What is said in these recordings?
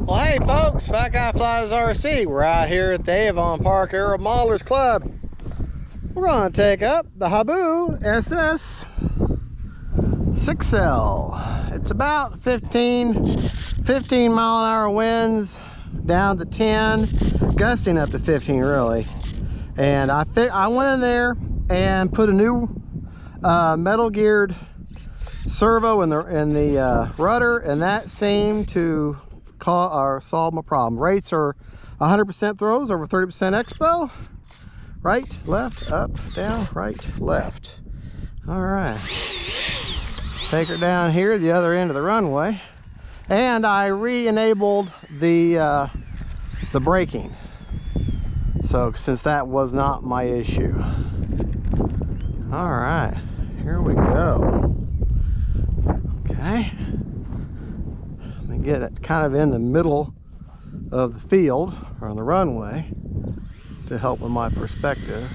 Well, hey folks, Fat Guy Flies RC. We're out here at the Avon Park Aero Modelers Club. We're going to take up the Habu SS 6L. It's about 15 mile-an-hour winds down to 10, gusting up to 15 really. And I went in there and put a new metal geared servo in the rudder, and that seemed to solve my problem. Rates are 100% throws over 30% expo. Right, left, up, down, right, left. All right. Take her down here, the other end of the runway, and I re-enabled the braking. So since that was not my issue. All right, here we go. Okay. Get it kind of in the middle of the field or on the runway to help with my perspective.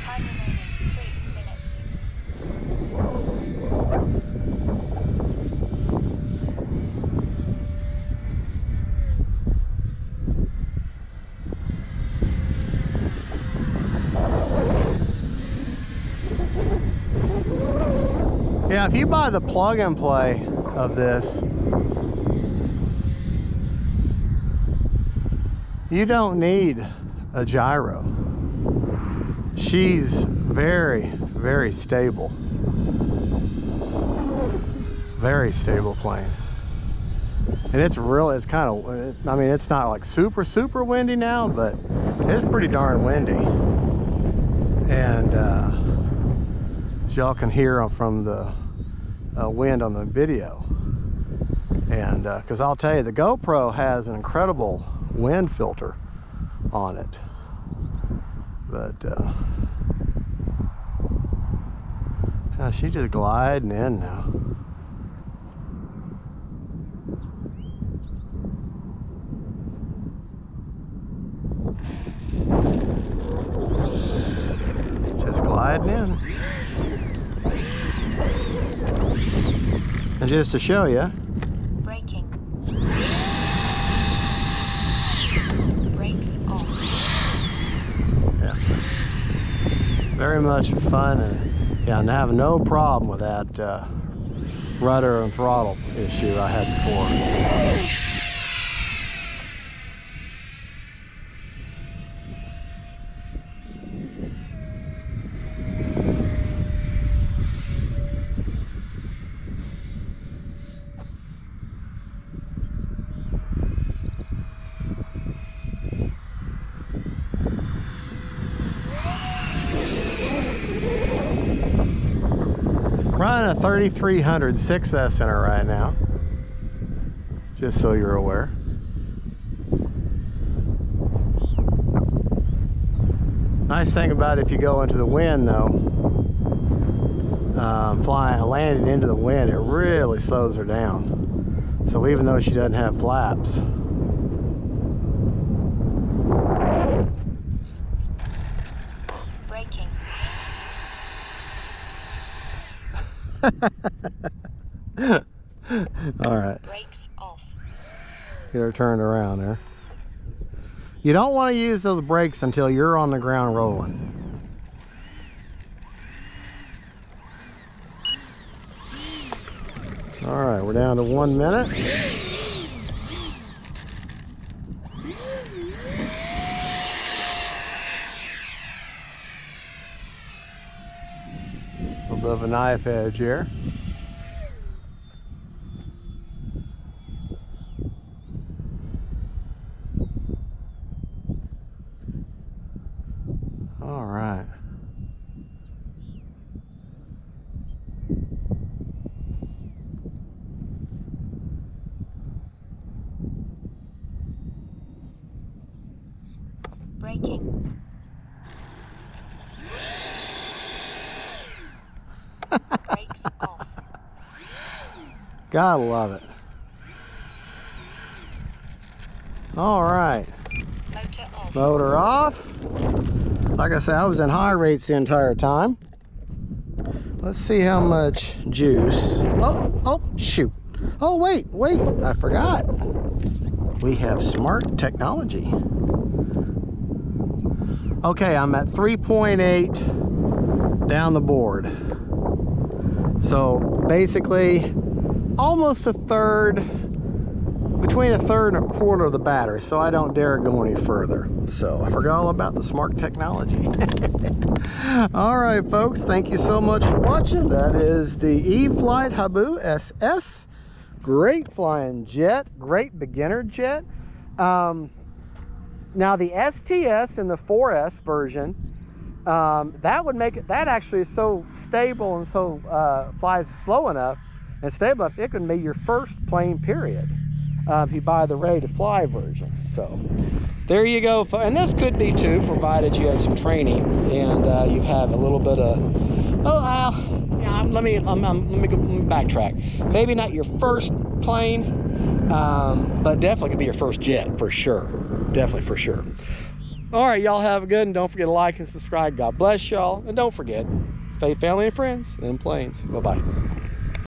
Time remaining 3 minutes. Yeah, if you buy the plug and play of this, you don't need a gyro. She's very, very stable. Very stable plane. And it's kind of, I mean, it's not like super windy now, but it's pretty darn windy. And as y'all can hear from the wind on the video. And because I'll tell you, the GoPro has an incredible wind filter on it, but she's just gliding in now. Just gliding in. And just to show you, Braking. Brakes off. yeah, very much fun, and yeah, and I have no problem with that rudder and throttle issue I had before. Running a 3300 6S in her right now, just so you're aware. Nice thing about it, if you go into the wind though, landing into the wind, it really slows her down. So even though she doesn't have flaps, all right. Brakes off. Get her turned around there. You don't want to use those brakes until you're on the ground rolling. All right, we're down to 1 minute. A little bit of a knife edge here. All right. Braking. Brakes off. Gotta love it. All right. Motor off. Motor off. Like I said, I was in high rates the entire time. Let's see how much juice. Oh, shoot. Oh, wait, I forgot. We have smart technology. Okay, I'm at 3.8 down the board. So basically, almost a third, between a third and a quarter of the battery. So I don't dare go any further. So I forgot all about the smart technology. All right, folks, thank you so much for watching. That is the E-Flite Habu SS. Great flying jet, great beginner jet. Now the STS and the 4S version, that would make it, that actually is so stable and so flies slow enough and stable enough, it could be your first plane, period, if you buy the ready to fly version. So there you go. And this could be too, provided you have some training and you have a little bit of, let me backtrack. Maybe not your first plane, but definitely could be your first jet for sure. Definitely for sure. All right, y'all have a good, and don't forget to like and subscribe. God bless y'all, and don't forget, faith, family, and friends, and planes. Bye-bye.